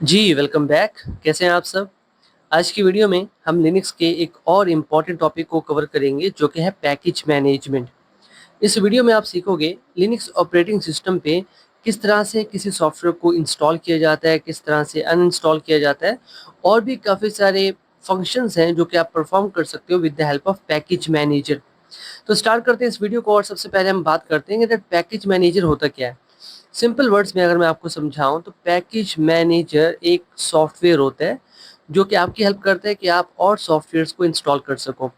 जी, welcome back. कैसे हैं आप सब? आज की वीडियो में हम लिनक्स के एक और इम्पॉर्टेंट टॉपिक को कवर करेंगे जो कि है पैकेज मैनेजमेंट। इस वीडियो में आप सीखोगे लिनक्स ऑपरेटिंग सिस्टम पे किस तरह से किसी सॉफ्टवेयर को इंस्टॉल किया जाता है, किस तरह से अनइंस्टॉल किया जाता है और भी काफ़ी सारे फंक्शंस हैं जो कि आप परफॉर्म कर सकते हो with the help of package manager. तो स्टार्ट करते हैं इस वीडियो को और सबसे पहले हम बात करते हैं कि दैट पैकेज मैनेजर होता क्या है। सिंपल वर्ड्स में अगर मैं आपको समझाऊं तो पैकेज मैनेजर एक सॉफ्टवेयर होता है जो कि आपकी हेल्प करता है कि आप और सॉफ्टवेयर्स को इंस्टॉल कर सको।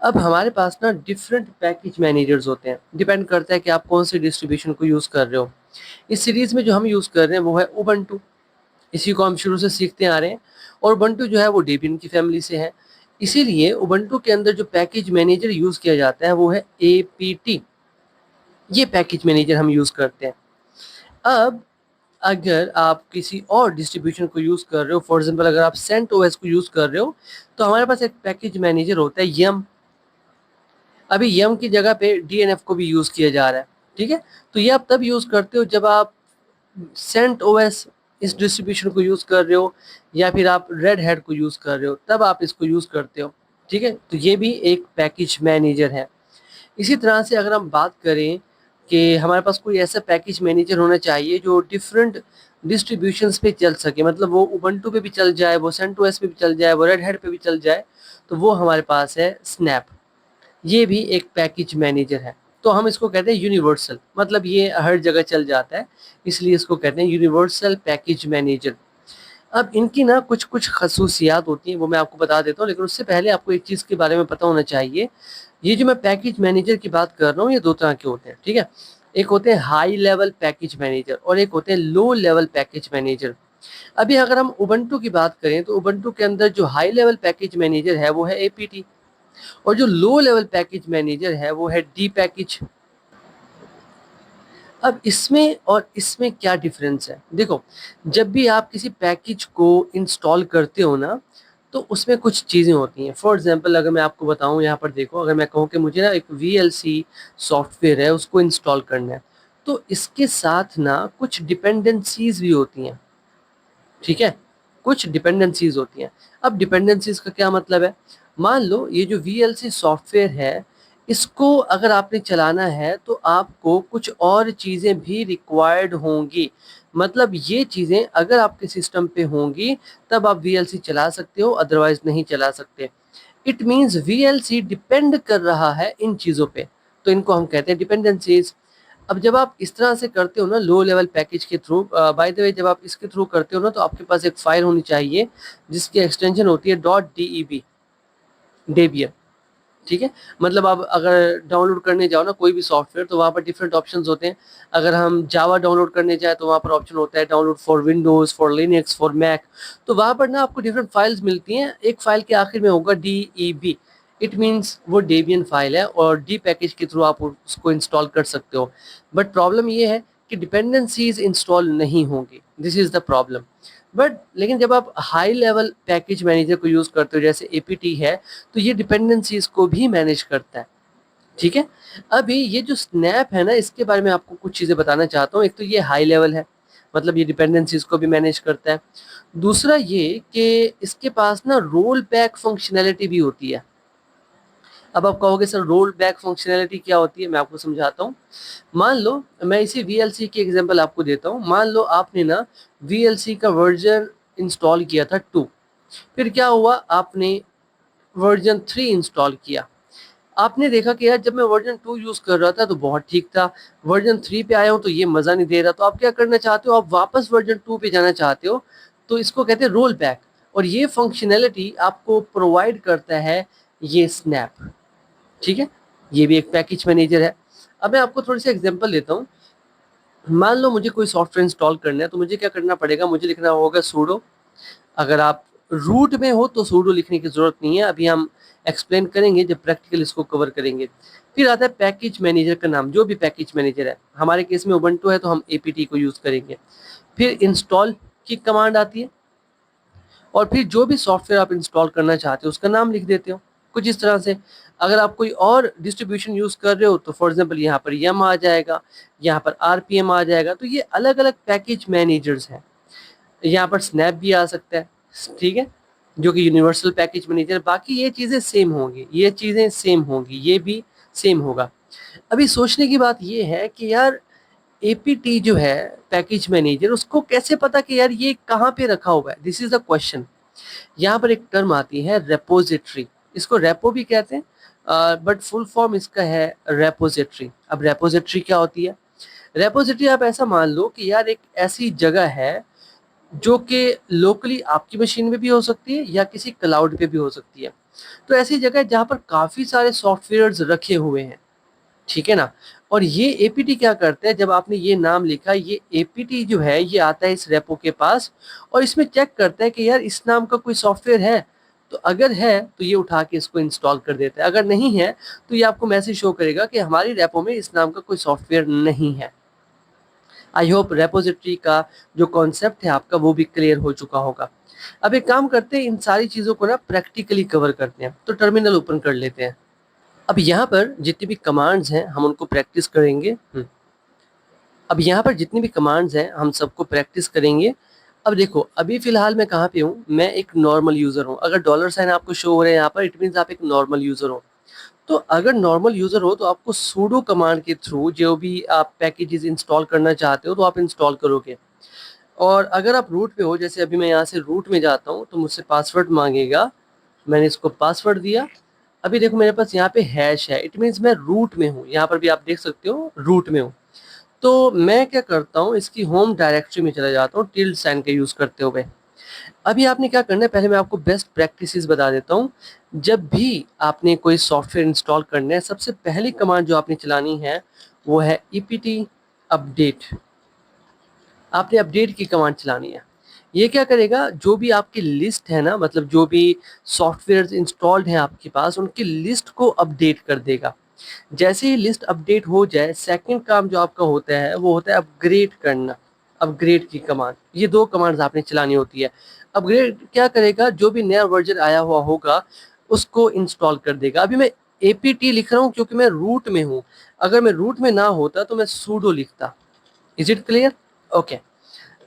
अब हमारे पास ना डिफरेंट पैकेज मैनेजर्स होते हैं, डिपेंड करता है कि आप कौन से डिस्ट्रीब्यूशन को यूज़ कर रहे हो। इस सीरीज़ में जो हम यूज़ कर रहे हैं वो है उबंटू। इसी को हम शुरू से सीखते आ रहे हैं और उबंटू जो है वो डेबियन की फैमिली से है। इसीलिए उबंटू के अंदर जो पैकेज मैनेजर यूज़ किया जाता है वो है एपीटी। ये पैकेज मैनेजर हम यूज़ करते हैं। अब अगर आप किसी और डिस्ट्रीब्यूशन को यूज़ कर रहे हो, फॉर एग्जांपल अगर आप सेंट ओएस को यूज़ कर रहे हो, तो हमारे पास एक पैकेज मैनेजर होता है यम। अभी यम की जगह पे डीएनएफ को भी यूज़ किया जा रहा है, ठीक है? तो ये आप तब यूज़ करते हो जब आप सेंट ओएस इस डिस्ट्रीब्यूशन को यूज़ कर रहे हो या फिर आप रेड हैट को यूज़ कर रहे हो, तब आप इसको यूज़ करते हो, ठीक है? तो ये भी एक पैकेज मैनेजर है। इसी तरह से अगर हम बात करें कि हमारे पास कोई ऐसा पैकेज मैनेजर होना चाहिए जो डिफरेंट डिस्ट्रीब्यूशंस पे चल सके, मतलब वो उबंटू पे भी चल जाए, वो सेंटोस पे भी चल जाए, वो रेड हैट पे भी चल जाए, तो वो हमारे पास है स्नैप। ये भी एक पैकेज मैनेजर है। तो हम इसको कहते हैं यूनिवर्सल, मतलब ये हर जगह चल जाता है, इसलिए इसको कहते हैं यूनिवर्सल पैकेज मैनेजर। अब इनकी ना कुछ कुछ खसूसियात होती हैं, वो मैं आपको बता देता हूँ, लेकिन उससे पहले आपको एक चीज़ के बारे में पता होना चाहिए। ये जो मैं पैकेज मैनेजर की बात कर रहा हूँ, ये दो तरह के होते हैं, ठीक है? एक होते हैं हाई लेवल पैकेज मैनेजर और एक होते हैं लो लेवल पैकेज मैनेजर। अभी अगर हम उबंटू की बात करें तो उबंटू के अंदर जो हाई लेवल पैकेज मैनेजर है वो है एपीटी और जो लो लेवल पैकेज मैनेजर है वो है डी पैकेज। अब इसमें और इसमें क्या डिफरेंस है? देखो, जब भी आप किसी पैकेज को इंस्टॉल करते हो ना, तो उसमें कुछ चीज़ें होती हैं। फॉर एग्जांपल अगर मैं आपको बताऊँ, यहाँ पर देखो, अगर मैं कहूँ कि मुझे ना एक वीएलसी सॉफ्टवेयर है उसको इंस्टॉल करना है, तो इसके साथ ना कुछ डिपेंडेंसीज़ भी होती हैं, ठीक है? कुछ डिपेंडेंसीज़ होती हैं। अब डिपेंडेंसीज़ का क्या मतलब है? मान लो ये जो वीएलसी सॉफ्टवेयर है, इसको अगर आपने चलाना है तो आपको कुछ और चीज़ें भी रिक्वायर्ड होंगी। मतलब ये चीज़ें अगर आपके सिस्टम पे होंगी तब आप वीएलसी चला सकते हो, अदरवाइज़ नहीं चला सकते। इट मीन्स वीएलसी डिपेंड कर रहा है इन चीज़ों पे, तो इनको हम कहते हैं डिपेंडेंसीज़। अब जब आप इस तरह से करते हो ना लो लेवल पैकेज के थ्रू, बाय द वे जब आप इसके थ्रू करते हो ना तो आपके पास एक फाइल होनी चाहिए जिसकी एक्सटेंशन होती है .deb, डेबियन, ठीक है? मतलब आप अगर डाउनलोड करने जाओ ना कोई भी सॉफ्टवेयर तो वहाँ पर डिफरेंट ऑप्शंस होते हैं। अगर हम जावा डाउनलोड करने जाए तो वहाँ पर ऑप्शन होता है download for Windows, for Linux, for Mac. तो वहाँ पर ना आपको डिफरेंट फाइल्स मिलती हैं। एक फाइल के आखिर में होगा DEB, इट मीन्स वो डेबियन फाइल है और डी पैकेज के थ्रू आप उसको इंस्टॉल कर सकते हो। बट प्रॉब्लम ये है कि डिपेंडेंसीज इंस्टॉल नहीं होंगी, this is the problem. But लेकिन जब आप हाई लेवल पैकेज मैनेजर को यूज़ करते हो जैसे एपीटी है, तो ये डिपेंडेंसीज को भी मैनेज करता है, ठीक है? अभी ये जो स्नैप है ना, इसके बारे में आपको कुछ चीज़ें बताना चाहता हूँ। एक तो ये हाई लेवल है, मतलब ये डिपेंडेंसीज को भी मैनेज करता है। दूसरा ये कि इसके पास ना रोल बैक फंक्शनैलिटी भी होती है। अब आप कहोगे सर रोल बैक फंक्शनैलिटी क्या होती है? मैं आपको समझाता हूँ। मान लो मैं इसी वीएलसी की एग्जांपल आपको देता हूँ। मान लो आपने ना वीएलसी का वर्जन इंस्टॉल किया था 2, फिर क्या हुआ, आपने वर्जन 3 इंस्टॉल किया। आपने देखा कि यार जब मैं वर्जन 2 यूज़ कर रहा था तो बहुत ठीक था, वर्जन 3 पे आया हूँ तो ये मज़ा नहीं दे रहा। तो आप क्या करना चाहते हो? आप वापस वर्जन 2 पे जाना चाहते हो, तो इसको कहते हैं रोल बैक और ये फंक्शनैलिटी आपको प्रोवाइड करता है ये स्नैप, ठीक है? ये भी एक पैकेज मैनेजर है। अब मैं आपको थोड़ी-सी एग्ज़ाम्पल देता हूँ। मान लो मुझे कोई सॉफ्टवेयर इंस्टॉल करना है तो मुझे क्या करना पड़ेगा? मुझे लिखना होगा सुडो। अगर आप रूट में हो तो सूडो लिखने की ज़रूरत नहीं है, अभी हम एक्सप्लेन करेंगे जब प्रैक्टिकल इसको कवर करेंगे। फिर आता है पैकेज मैनेजर का नाम, जो भी पैकेज मैनेजर है। हमारे केस में उबंटू है तो हम एपीटी को यूज़ करेंगे। फिर इंस्टॉल की कमांड आती है और फिर जो भी सॉफ्टवेयर आप इंस्टॉल करना चाहते हो उसका नाम लिख देते हो, कुछ इस तरह से। अगर आप कोई और डिस्ट्रीब्यूशन यूज़ कर रहे हो तो फॉर एग्जांपल यहाँ पर यम आ जाएगा, यहाँ पर आरपीएम आ जाएगा। तो ये अलग-अलग पैकेज मैनेजर्स हैं। यहाँ पर स्नैप भी आ सकता है, ठीक है, जो कि यूनिवर्सल पैकेज मैनेजर। बाकी ये चीज़ें सेम होंगी, ये चीज़ें सेम होंगी, ये भी सेम होगा। अभी सोचने की बात ये है कि यार एपीटी जो है पैकेज मैनेजर, उसको कैसे पता कि यार ये कहाँ पे रखा हुआ है, दिस इज द क्वेश्चन। यहाँ पर एक टर्म आती है रेपोजिटरी, इसको रेपो भी कहते हैं, बट फुल फॉर्म इसका है रेपोजिटरी। अब रेपोजिटरी क्या होती है? रेपोजिटरी आप ऐसा मान लो कि यार एक ऐसी जगह है जो कि लोकली आपकी मशीन पे भी हो सकती है या किसी क्लाउड पे भी हो सकती है। तो ऐसी जगह है जहाँ पर काफ़ी सारे सॉफ्टवेयर्स रखे हुए हैं, ठीक है ना। और ये एपीटी क्या करता है, जब आपने ये नाम लिखा, ये एपीटी जो है ये आता है इस रेपो के पास और इसमें चेक करता है कि यार इस नाम का कोई सॉफ्टवेयर है। तो अगर है तो ये उठा के इसको इंस्टॉल कर देता है, अगर नहीं है तो ये आपको मैसेज शो करेगा कि हमारी रेपो में इस नाम का कोई सॉफ्टवेयर नहीं है। आई होप रेपोजिटरी का जो कॉन्सेप्ट है आपका वो भी क्लियर हो चुका होगा। अब एक काम करते हैं, इन सारी चीज़ों को ना प्रैक्टिकली कवर करते हैं। तो टर्मिनल ओपन कर लेते हैं। अब यहाँ पर जितनी भी कमांड्स हैं हम उनको प्रैक्टिस करेंगे। अब यहाँ पर जितनी भी कमांड्स हैं हम सबको प्रैक्टिस करेंगे। अब देखो अभी फ़िलहाल मैं कहाँ पे हूँ, मैं एक नॉर्मल यूज़र हूँ। अगर डॉलर साइन आपको शो हो रहे हैं यहाँ पर, इट मीन्स आप एक नॉर्मल यूज़र हो। तो अगर नॉर्मल यूज़र हो तो आपको सूडो कमांड के थ्रू जो भी आप पैकेजेस इंस्टॉल करना चाहते हो तो आप इंस्टॉल करोगे। और अगर आप रूट पे हो, जैसे अभी मैं यहाँ से रूट में जाता हूँ तो मुझसे पासवर्ड मांगेगा, मैंने इसको पासवर्ड दिया। अभी देखो मेरे पास यहाँ पे हैश है, इट मीन्स मैं रूट में हूँ। यहाँ पर भी आप देख सकते हो रूट में हूँ। तो मैं क्या करता हूँ, इसकी होम डायरेक्टरी में चला जाता हूँ टिल्ड साइन का यूज़ करते हुए। अभी आपने क्या करना है, पहले मैं आपको बेस्ट प्रैक्टिसेस बता देता हूँ। जब भी आपने कोई सॉफ्टवेयर इंस्टॉल करना है, सबसे पहली कमांड जो आपने चलानी है वो है ईपीटी अपडेट। आपने अपडेट की कमांड चलानी है। ये क्या करेगा, जो भी आपकी लिस्ट है ना, मतलब जो भी सॉफ्टवेयर इंस्टॉल्ड हैं आपके पास, उनकी लिस्ट को अपडेट कर देगा। जैसे ही लिस्ट अपडेट हो जाए, सेकंड काम जो आपका होता है वो होता है अपग्रेड करना। अपग्रेड की कमांड, ये दो कमांड्स आपने चलानी होती है। अपग्रेड क्या करेगा, जो भी नया वर्जन आया हुआ होगा उसको इंस्टॉल कर देगा। अभी मैं एपीटी लिख रहा हूँ क्योंकि मैं रूट में हूँ। अगर मैं रूट में ना होता तो मैं सूडो लिखता। Is it clear? ओके।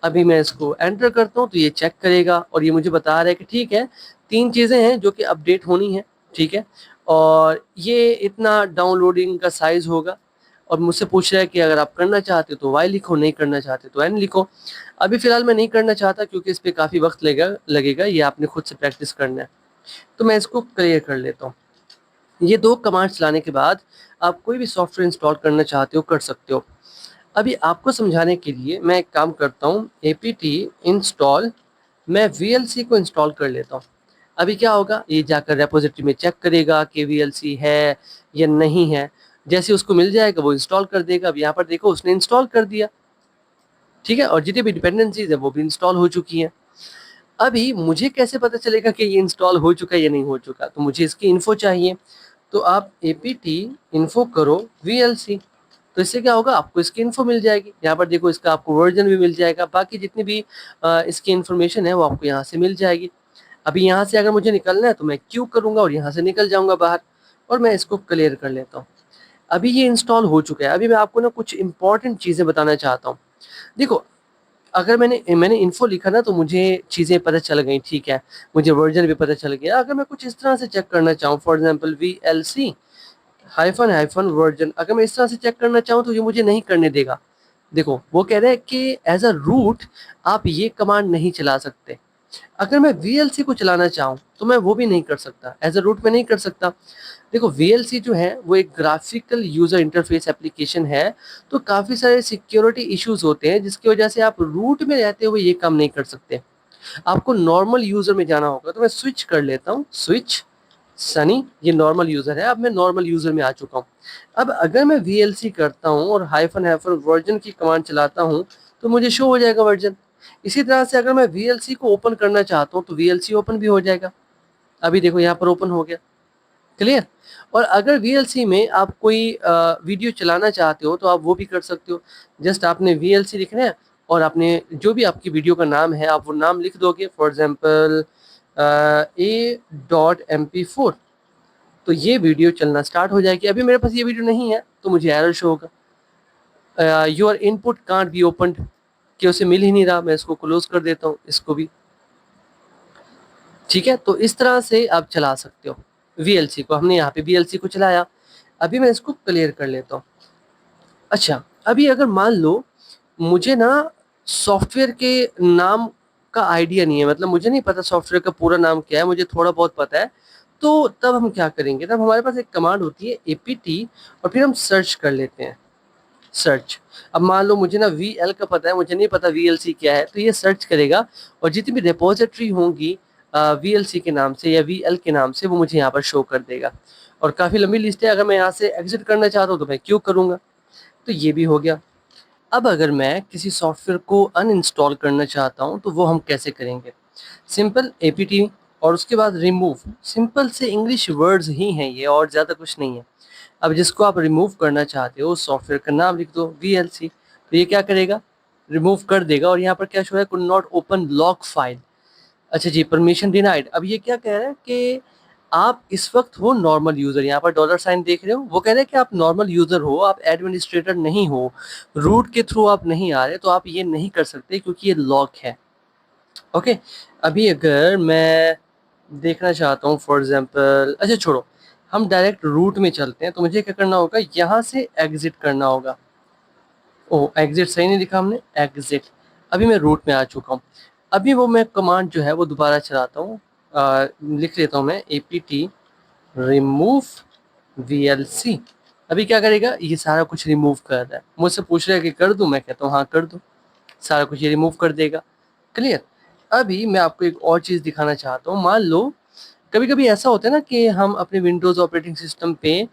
अभी मैं इसको एंटर करता हूँ तो ये चेक करेगा और ये मुझे बता रहा है कि ठीक है, 3 चीज़ें हैं जो कि अपडेट होनी है, ठीक है? और ये इतना डाउनलोडिंग का साइज़ होगा और मुझसे पूछ रहा है कि अगर आप करना चाहते हो तो वाई लिखो, नहीं करना चाहते तो एन लिखो। अभी फ़िलहाल मैं नहीं करना चाहता क्योंकि इस पे काफ़ी वक़्त लगेगा, ये आपने खुद से प्रैक्टिस करना है। तो मैं इसको क्लियर कर लेता हूँ। ये 2 कमांड्स चलाने के बाद आप कोई भी सॉफ्टवेयर इंस्टॉल करना चाहते हो, कर सकते हो। अभी आपको समझाने के लिए मैं एक काम करता हूँ, एपीटी इंस्टॉल, मैं वीएलसी को इंस्टॉल कर लेता हूँ। अभी क्या होगा, ये जाकर रेपोजिटरी में चेक करेगा कि वीएलसी है या नहीं है। जैसे उसको मिल जाएगा वो इंस्टॉल कर देगा। अब यहाँ पर देखो उसने इंस्टॉल कर दिया, ठीक है, और जितनी भी डिपेंडेंसीज है वो भी इंस्टॉल हो चुकी हैं। अभी मुझे कैसे पता चलेगा कि ये इंस्टॉल हो चुका है या नहीं हो चुका, तो मुझे इसकी इन्फो चाहिए। तो आप एपीटी इन्फो करो वीएलसी, तो इससे क्या होगा, आपको इसकी इन्फो मिल जाएगी। यहाँ पर देखो इसका आपको वर्जन भी मिल जाएगा, बाकी जितनी भी इसकी इन्फॉर्मेशन है वो आपको यहाँ से मिल जाएगी। अभी यहाँ से अगर मुझे निकलना है तो मैं क्यू करूँगा और यहाँ से निकल जाऊँगा बाहर और मैं इसको क्लियर कर लेता हूँ। अभी ये इंस्टॉल हो चुका है। अभी मैं आपको ना कुछ इंपॉर्टेंट चीज़ें बताना चाहता हूँ। देखो अगर मैंने मैंने इन्फो लिखा ना तो मुझे चीज़ें पता चल गई, ठीक है, मुझे वर्जन भी पता चल गया। अगर मैं कुछ इस तरह से चेक करना चाहूँ, for example VLC hyphen hyphen version, अगर मैं इस तरह से चेक करना चाहूँ तो ये मुझे नहीं करने देगा। देखो वो कह रहा है कि एज अ रूट आप ये कमांड नहीं चला सकते। अगर मैं वीएलसी को चलाना चाहूँ तो मैं वो भी नहीं कर सकता, एज अ रूट में नहीं कर सकता। देखो वीएलसी जो है वो एक ग्राफिकल यूजर इंटरफेस एप्लीकेशन है, तो काफ़ी सारे सिक्योरिटी इश्यूज होते हैं जिसकी वजह से आप रूट में रहते हुए ये काम नहीं कर सकते। आपको नॉर्मल यूजर में जाना होगा। तो मैं स्विच कर लेता हूँ, स्विच सनी, ये नॉर्मल यूज़र है। अब मैं नॉर्मल यूज़र में आ चुका हूँ। अब अगर मैं वीएलसी करता हूँ और हाइफन हाइफन वर्जन की कमांड चलाता हूँ तो मुझे शो हो जाएगा वर्जन। इसी तरह से अगर मैं वीएलसी को ओपन करना चाहता हूँ तो वीएलसी ओपन भी हो जाएगा। अभी देखो यहाँ पर ओपन हो गया, क्लियर। और अगर वीएलसी में आप कोई वीडियो चलाना चाहते हो तो आप वो भी कर सकते हो। जस्ट आपने वीएलसी लिखना है और आपने जो भी आपकी वीडियो का नाम है आप वो नाम लिख दोगे, फॉर एग्जांपल A.MP4, तो ये वीडियो चलना स्टार्ट हो जाएगी। अभी मेरे पास ये वीडियो नहीं है तो मुझे एरर शो होगा, your input can't be opened. कि उसे मिल ही नहीं रहा, मैं इसको क्लोज़ कर देता हूँ, इसको भी। ठीक है? तो इस तरह से आप चला सकते हो वीएलसी को। हमने यहाँ पे वीएलसी को चलाया। अभी मैं इसको क्लियर कर लेता हूँ। अच्छा, अभी अगर मान लो मुझे ना सॉफ्टवेयर के नाम का आइडिया नहीं है, मतलब मुझे नहीं पता सॉफ्टवेयर का पूरा नाम क्या है, मुझे थोड़ा बहुत पता है। तो तब हम क्या करेंगे, तब हमारे पास एक कमांड होती है एपीटी, और फिर हम सर्च कर लेते हैं, सर्च। अब मान लो मुझे ना वीएल का पता है, मुझे नहीं पता वीएलसी क्या है, तो ये सर्च करेगा और जितनी भी रिपॉजिटरी होंगी वीएलसी के नाम से या वीएल के नाम से, वो मुझे यहाँ पर शो कर देगा। और काफ़ी लंबी लिस्ट है, अगर मैं यहाँ से एग्जिट करना चाहता हूँ तो मैं क्यों करूँगा। तो ये भी हो गया। अब अगर मैं किसी सॉफ्टवेयर को अनइंस्टॉल करना चाहता हूँ तो वो हम कैसे करेंगे। सिंपल एपीटी और उसके बाद रिमूव, सिंपल से इंग्लिश वर्ड्स ही हैं ये, और ज़्यादा कुछ नहीं है। अब जिसको आप रिमूव करना चाहते हो उस सॉफ्टवेयर का नाम लिख दो वीएलसी, तो ये क्या करेगा, रिमूव कर देगा। और यहाँ पर क्या शो है, could not open log file. अच्छा जी, परमिशन डिनाइड। अब ये क्या कह रहा है कि आप इस वक्त हो नॉर्मल यूज़र, यहाँ पर डॉलर साइन देख रहे हो, वो कह रहे हैं कि आप नॉर्मल यूज़र हो, आप एडमिनिस्ट्रेटर नहीं हो, रूट के थ्रू आप नहीं आ रहे, तो आप ये नहीं कर सकते क्योंकि ये लॉक है। ओके, अभी अगर मैं देखना चाहता हूँ फॉर एग्जांपल, अच्छा छोड़ो, हम डायरेक्ट रूट में चलते हैं। तो मुझे क्या करना होगा, यहाँ से एग्जिट करना होगा। ओह, एग्जिट सही नहीं लिखा हमने, एग्जिट। अभी मैं रूट में आ चुका हूँ। अभी वो मैं कमांड जो है वो दोबारा चलाता हूँ। लिख लेता हूँ मैं एपीटी रिमूव वीएलसी। अभी क्या करेगा, ये सारा कुछ रिमूव कर रहा है, मुझसे पूछ रहा है कि कर दूं, मैं कहता हूँ हाँ कर दो, सारा कुछ ये रिमूव कर देगा। क्लियर। अभी मैं आपको एक और चीज़ दिखाना चाहता हूँ। मान लो कभी कभी ऐसा होता है ना कि हम अपने विंडोज़ ऑपरेटिंग सिस्टम पे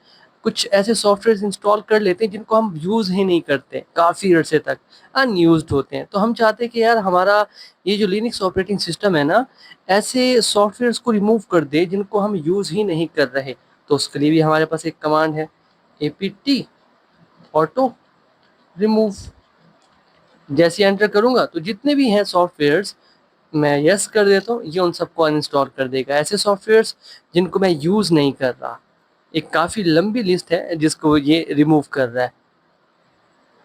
कुछ ऐसे सॉफ्टवेयर इंस्टॉल कर लेते हैं जिनको हम यूज़ ही नहीं करते, काफ़ी अरसे तक अनयूज्ड होते हैं। तो हम चाहते हैं कि यार हमारा ये जो लिनक्स ऑपरेटिंग सिस्टम है ना, ऐसे सॉफ्टवेयर्स को रिमूव कर दे जिनको हम यूज़ ही नहीं कर रहे। तो उसके लिए भी हमारे पास एक कमांड है एपीटी ऑटो रिमूव। जैसे एंटर करूंगा तो जितने भी हैं सॉफ्टवेयर्स, मैं यस कर देता हूँ, ये उन सबको अनइंस्टॉल कर देगा, ऐसे सॉफ्टवेयर्स जिनको मैं यूज़ नहीं कर रहा। एक काफ़ी लंबी लिस्ट है जिसको ये रिमूव कर रहा है।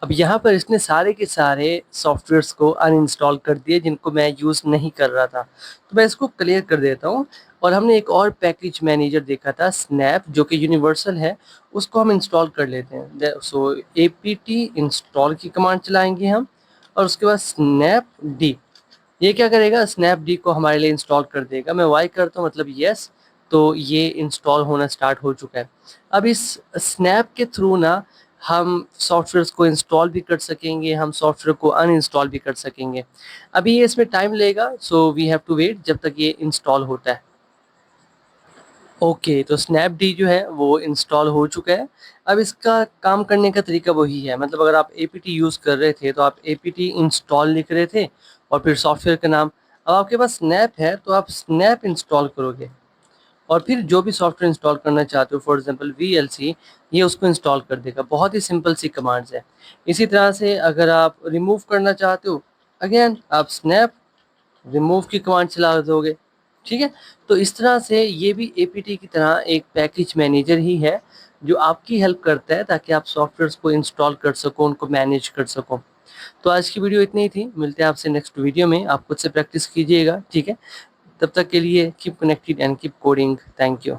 अब यहाँ पर इसने सारे के सारे सॉफ्टवेयर्स को अनइंस्टॉल कर दिए जिनको मैं यूज़ नहीं कर रहा था। तो मैं इसको क्लियर कर देता हूँ। और हमने एक और पैकेज मैनेजर देखा था स्नैप, जो कि यूनिवर्सल है, उसको हम इंस्टॉल कर लेते हैं। सो एपीटी इंस्टॉल की कमांड चलाएंगे हम, और उसके बाद स्नैप डी। ये क्या करेगा, स्नैपडी को हमारे लिए इंस्टॉल कर देगा। मैं वाई करता हूँ मतलब यस, तो ये इंस्टॉल होना स्टार्ट हो चुका है। अब इस स्नैप के थ्रू ना हम सॉफ्टवेयर्स को इंस्टॉल भी कर सकेंगे, हम सॉफ्टवेयर को अनइंस्टॉल भी कर सकेंगे। अभी ये इसमें टाइम लेगा, so we have to wait जब तक ये इंस्टॉल होता है। ओके, तो स्नैपडी जो है वो इंस्टॉल हो चुका है। अब इसका काम करने का तरीका वही है, मतलब अगर आप एपीटी यूज़ कर रहे थे तो आप एपीटी इंस्टॉल लिख रहे थे और फिर सॉफ्टवेयर का नाम। अब आपके पास स्नैप है तो आप स्नैप इंस्टॉल करोगे, और फिर जो भी सॉफ्टवेयर इंस्टॉल करना चाहते हो, फॉर एग्जांपल वीएलसी, ये उसको इंस्टॉल कर देगा। बहुत ही सिंपल सी कमांड्स है। इसी तरह से अगर आप रिमूव करना चाहते हो, अगेन आप स्नैप रिमूव की कमांड चला दोगे। ठीक है, तो इस तरह से ये भी एपीटी की तरह एक पैकेज मैनेजर ही है जो आपकी हेल्प करता है ताकि आप सॉफ्टवेयर्स को इंस्टॉल कर सको, उनको मैनेज कर सको। तो आज की वीडियो इतनी ही थी, मिलते हैं आपसे नेक्स्ट वीडियो में। आप खुद से प्रैक्टिस कीजिएगा, ठीक है। तब तक के लिए keep connected and keep coding. Thank you.